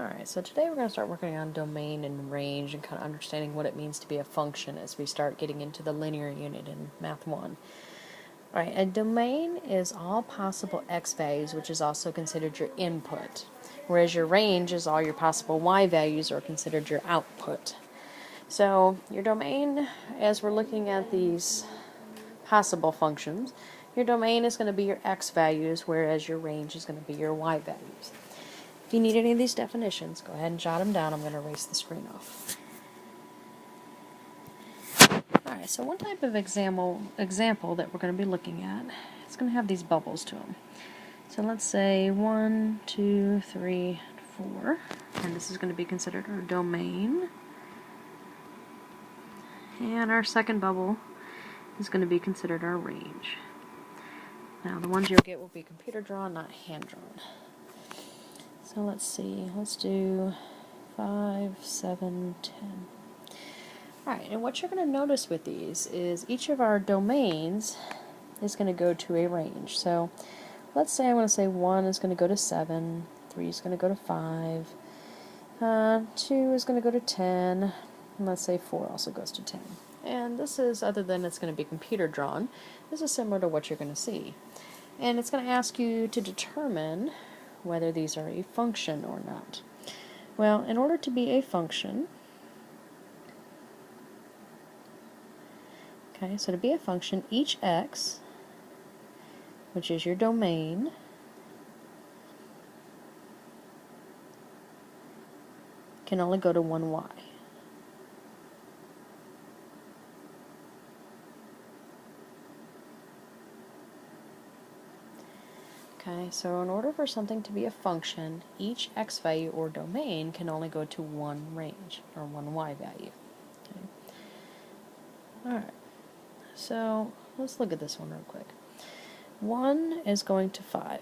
Alright, so today we're going to start working on domain and range and kind of understanding what it means to be a function as we start getting into the linear unit in Math 1. Alright, a domain is all possible x values, which is also considered your input, whereas your range is all your possible y values, or considered your output. So your domain, as we're looking at these possible functions, your domain is going to be your x values, whereas your range is going to be your y values. If you need any of these definitions, go ahead and jot them down. I'm going to erase the screen off. Alright, so one type of example that we're going to be looking at, it's going to have these bubbles to them. So let's say 1, 2, 3, 4, and this is going to be considered our domain. And our second bubble is going to be considered our range. Now the ones you'll get will be computer drawn, not hand drawn. So let's see, let's do 5, 7, 10. Alright, and what you're going to notice with these is each of our domains is going to go to a range. So let's say I want to say 1 is going to go to 7, 3 is going to go to 5, 2 is going to go to 10, and let's say 4 also goes to 10. And this is, other than it's going to be computer drawn, this is similar to what you're going to see. And it's going to ask you to determine whether these are a function or not. Well, in order to be a function, okay, so to be a function, each x, which is your domain, can only go to one y. Okay, so in order for something to be a function, each x value or domain can only go to one range, or one y value. Okay. Alright, so let's look at this one real quick. 1 is going to 5.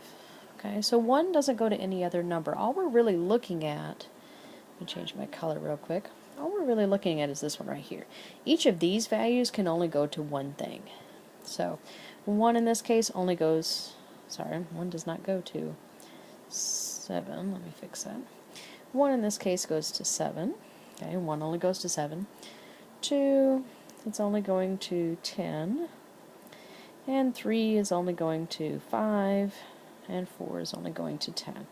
Okay, so 1 doesn't go to any other number. All we're really looking at, let me change my color real quick, all we're really looking at is this one right here. Each of these values can only go to one thing. So 1 in this case only goes, sorry, 1 does not go to 7. Let me fix that. 1 in this case goes to 7. Okay, 1 only goes to 7. 2, it's only going to 10. And 3 is only going to 5. And 4 is only going to 10.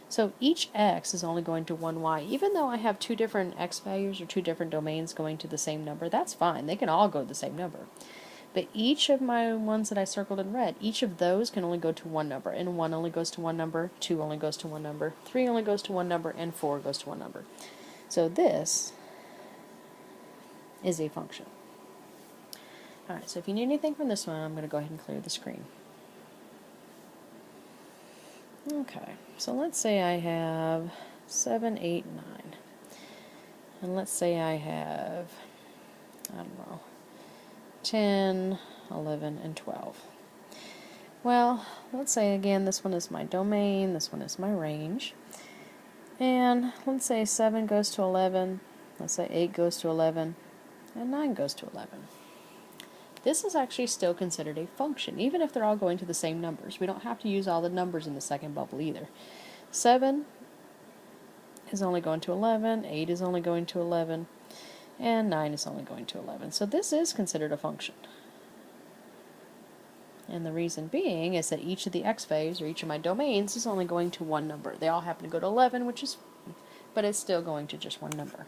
So each x is only going to one y. Even though I have two different x values or two different domains going to the same number, that's fine. They can all go to the same number. But each of my ones that I circled in red, each of those can only go to one number. And 1 only goes to one number, 2 only goes to one number, 3 only goes to one number, and 4 goes to one number. So this is a function. Alright, so if you need anything from this one, I'm going to go ahead and clear the screen. Okay, so let's say I have 7, 8, 9. And let's say I have, I don't know, 10, 11, and 12. Well, let's say again this one is my domain, this one is my range. And let's say 7 goes to 11, let's say 8 goes to 11, and 9 goes to 11. This is actually still considered a function, even if they're all going to the same numbers. We don't have to use all the numbers in the second bubble either. 7 is only going to 11, 8 is only going to 11, and 9 is only going to 11. So this is considered a function. And the reason being is that each of the x values, or each of my domains, is only going to one number. They all happen to go to 11, which is, but it's still going to just one number.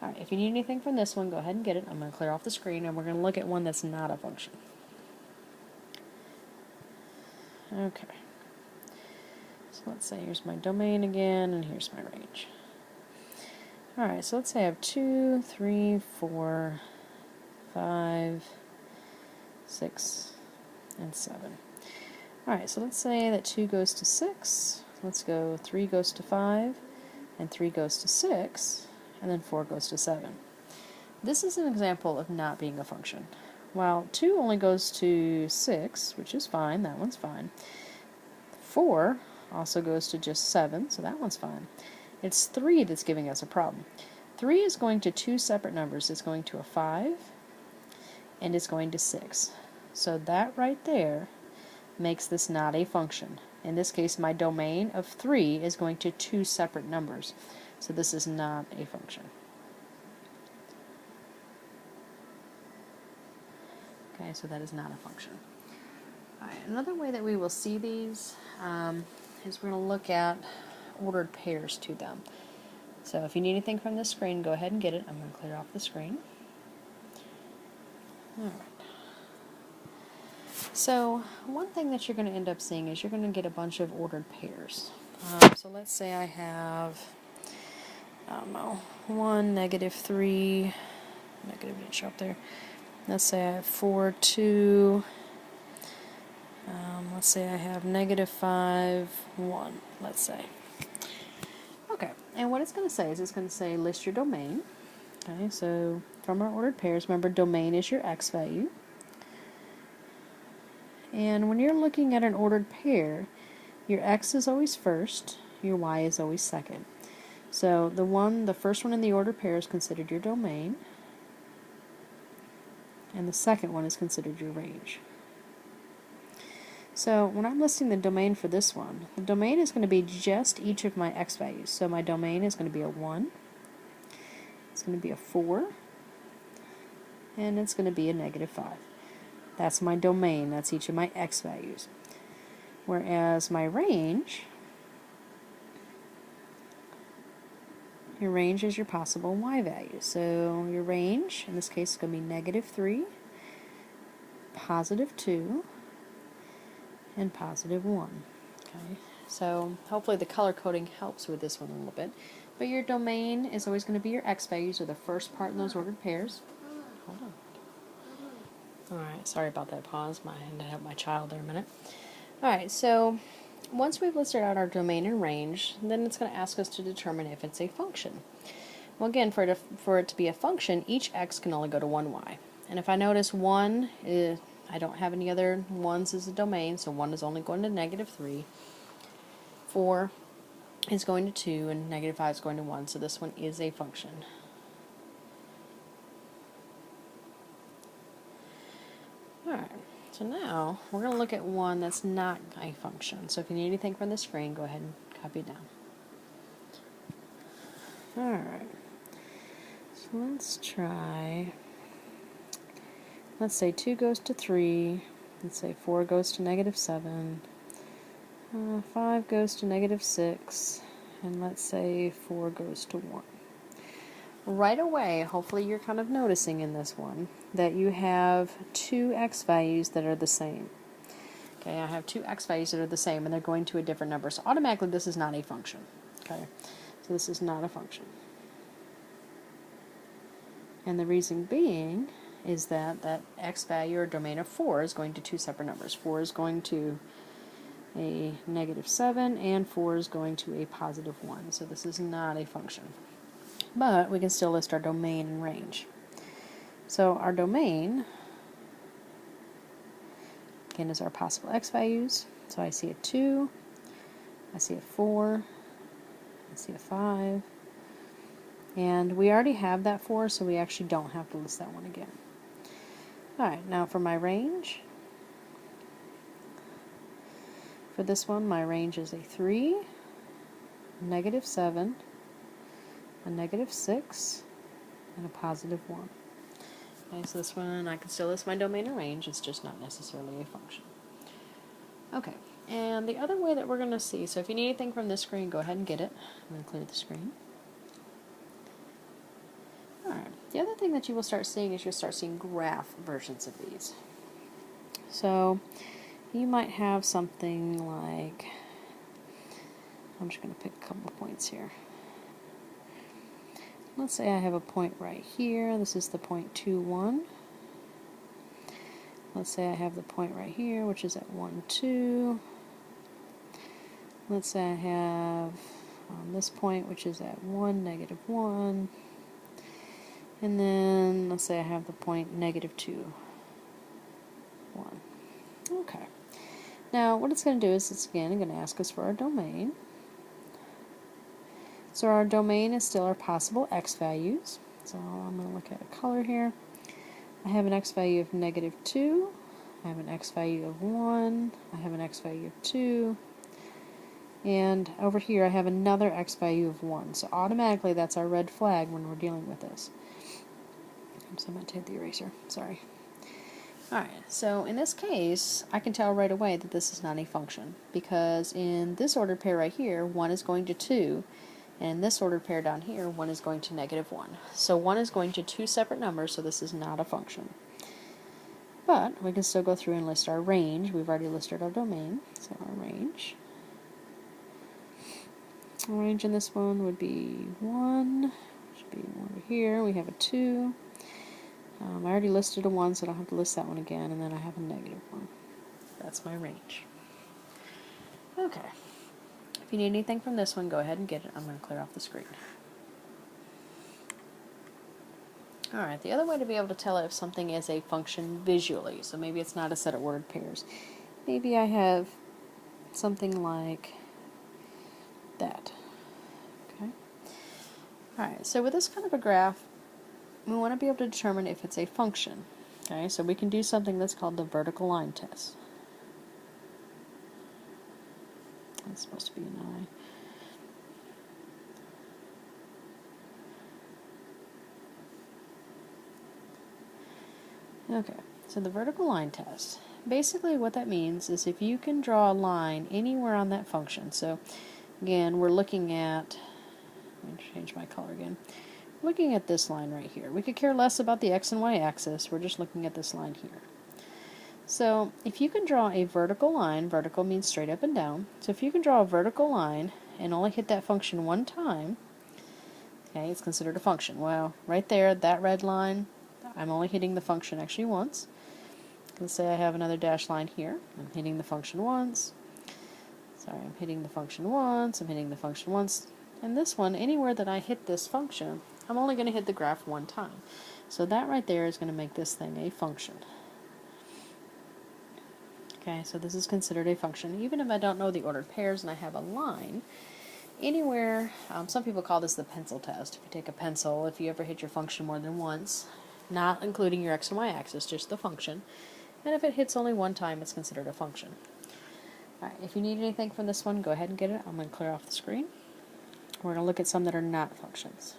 Alright, if you need anything from this one, go ahead and get it. I'm going to clear off the screen, and we're going to look at one that's not a function. Okay. So let's say here's my domain again, and here's my range. Alright, so let's say I have 2, 3, 4, 5, 6, and 7. Alright, so let's say that 2 goes to 6, let's go 3 goes to 5, and 3 goes to 6, and then 4 goes to 7. This is an example of not being a function. While 2 only goes to 6, which is fine, that one's fine. 4 also goes to just 7, so that one's fine. It's 3 that's giving us a problem. 3 is going to two separate numbers. It's going to a 5, and it's going to 6. So that right there makes this not a function. In this case, my domain of 3 is going to 2 separate numbers. So this is not a function. Okay, so that is not a function. All right, another way that we will see these is we're going to look at ordered pairs to them. So if you need anything from this screen, go ahead and get it. I'm going to clear off the screen. All right. So one thing that you're going to end up seeing is you're going to get a bunch of ordered pairs. So let's say I have, I don't know, 1, -3, negative didn't show up there. Let's say I have 4, 2, let's say I have -5, 1, let's say. Okay, and what it's going to say is it's going to say list your domain. Okay, so from our ordered pairs, remember domain is your x value. And when you're looking at an ordered pair, your x is always first, your y is always second. So the first one in the ordered pair is considered your domain, and the second one is considered your range. So when I'm listing the domain for this one, the domain is going to be just each of my x values. So my domain is going to be a 1, it's going to be a 4, and it's going to be a -5. That's my domain, that's each of my x values. Whereas my range, your range is your possible y values. So your range, in this case, is going to be -3, +2, and +1. Okay, so hopefully the color coding helps with this one a little bit. But your domain is always going to be your x values, or the first part in those ordered pairs. Hold on. Alright, sorry about that pause. I had to help my child there a minute. Alright, so once we've listed out our domain and range, then it's going to ask us to determine if it's a function. Well, again, for it to be a function, each x can only go to one y. And if I notice 1 is, I don't have any other 1s as a domain, so 1 is only going to -3. 4 is going to 2, and -5 is going to 1, so this one is a function. Alright, so now we're going to look at one that's not a function. So if you need anything from the screen, go ahead and copy it down. Alright, so let's try, let's say 2 goes to 3, let's say 4 goes to -7, 5 goes to -6, and let's say 4 goes to 1. Right away, hopefully you're kind of noticing in this one that you have 2 x values that are the same. Okay, I have 2 x values that are the same, and they're going to a different number. So automatically this is not a function. Okay, so this is not a function. And the reason being is that x value or domain of 4 is going to 2 separate numbers. 4 is going to a -7, and 4 is going to a +1. So this is not a function. But we can still list our domain and range. So our domain, again, is our possible x values. So I see a 2, I see a 4, I see a 5, and we already have that 4, so we actually don't have to list that one again. Alright, now for my range, for this one, my range is a 3, -7, a -6, and a +1. Okay, so this one I can still list my domain and range, it's just not necessarily a function. Okay, and the other way that we're going to see, so if you need anything from this screen, go ahead and get it. I'm going to clear the screen. Alright, the other thing that you will start seeing is you'll start seeing graph versions of these. So you might have something like, I'm just going to pick a couple of points here. Let's say I have a point right here. This is the point 2, 1. Let's say I have the point right here, which is at 1, 2. Let's say I have this point, which is at 1, -1. And then let's say I have the point -2, 1. Okay. Now what it's going to do is it's again going to ask us for our domain. So our domain is still our possible x values. So I'm going to look at a color here. I have an x value of -2. I have an x value of 1. I have an x value of 2. And over here I have another x value of 1. So automatically that's our red flag when we're dealing with this. So I'm going to take the eraser. Sorry. Alright, so in this case, I can tell right away that this is not a function, because in this ordered pair right here, 1 is going to 2, and in this ordered pair down here, 1 is going to -1. So 1 is going to 2 separate numbers, so this is not a function. But we can still go through and list our range. We've already listed our domain, so our range. Our range in this one would be 1, should be over here. We have a 2. I already listed a 1, so I don't have to list that one again, and then I have a -1. That's my range. Okay. If you need anything from this one, go ahead and get it. I'm going to clear off the screen. Alright, the other way to be able to tell if something is a function visually, so maybe it's not a set of ordered pairs. Maybe I have something like that. Okay. Alright, so with this kind of a graph, we want to be able to determine if it's a function. Okay, so we can do something that's called the vertical line test. That's supposed to be an I. Okay, so the vertical line test. Basically what that means is if you can draw a line anywhere on that function. So again, we're looking at, let me change my color again. Looking at this line right here. We could care less about the x and y axis, we're just looking at this line here. So if you can draw a vertical line, vertical means straight up and down, so if you can draw a vertical line and only hit that function one time, okay, it's considered a function. Well, right there, that red line, I'm only hitting the function actually once. Let's say I have another dashed line here, I'm hitting the function once, I'm hitting the function once, I'm hitting the function once, and this one, anywhere that I hit this function, I'm only going to hit the graph one time. So that right there is going to make this thing a function. Okay, so this is considered a function. Even if I don't know the ordered pairs and I have a line, anywhere, some people call this the pencil test. If you take a pencil, if you ever hit your function more than once, not including your x and y axis, just the function, and if it hits only one time, it's considered a function. Alright, if you need anything from this one, go ahead and get it. I'm going to clear off the screen. We're going to look at some that are not functions.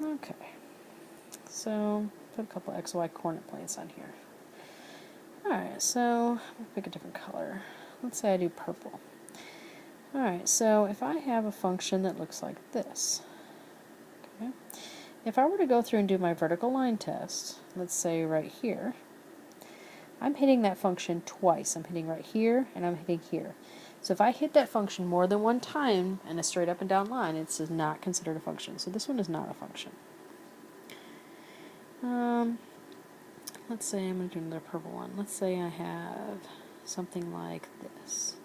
Okay, so put a couple XY coordinate planes on here. Alright, so I'll pick a different color. Let's say I do purple. Alright, so if I have a function that looks like this, okay, if I were to go through and do my vertical line test, let's say right here, I'm hitting that function twice. I'm hitting right here and I'm hitting here. So if I hit that function more than one time in a straight up and down line, it's not considered a function. So this one is not a function. Let's say I'm going to do another purple one. Let's say I have something like this.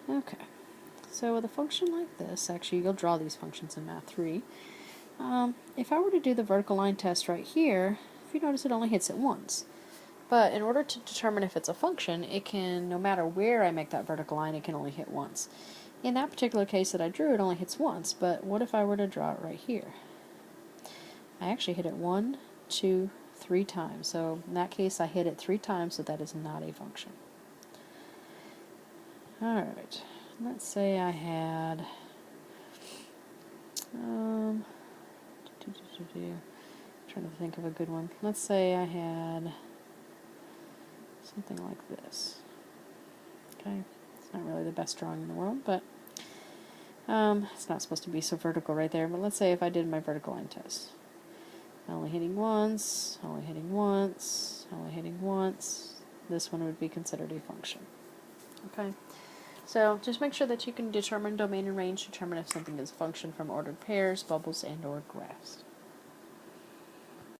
Okay. So with a function like this, actually you'll draw these functions in Math 3. If I were to do the vertical line test right here, if you notice it only hits it once. But in order to determine if it's a function, it can, no matter where I make that vertical line, it can only hit once. In that particular case that I drew, it only hits once, but what if I were to draw it right here? I actually hit it 1, 2, 3 times. So in that case, I hit it 3 times, so that is not a function. Alright, let's say I had, trying to think of a good one. Let's say I had something like this. Okay, it's not really the best drawing in the world, but it's not supposed to be so vertical right there, but let's say if I did my vertical line test. Only hitting once, only hitting once, only hitting once. This one would be considered a function. Okay, so just make sure that you can determine domain and range, determine if something is a function from ordered pairs, bubbles, and or graphs.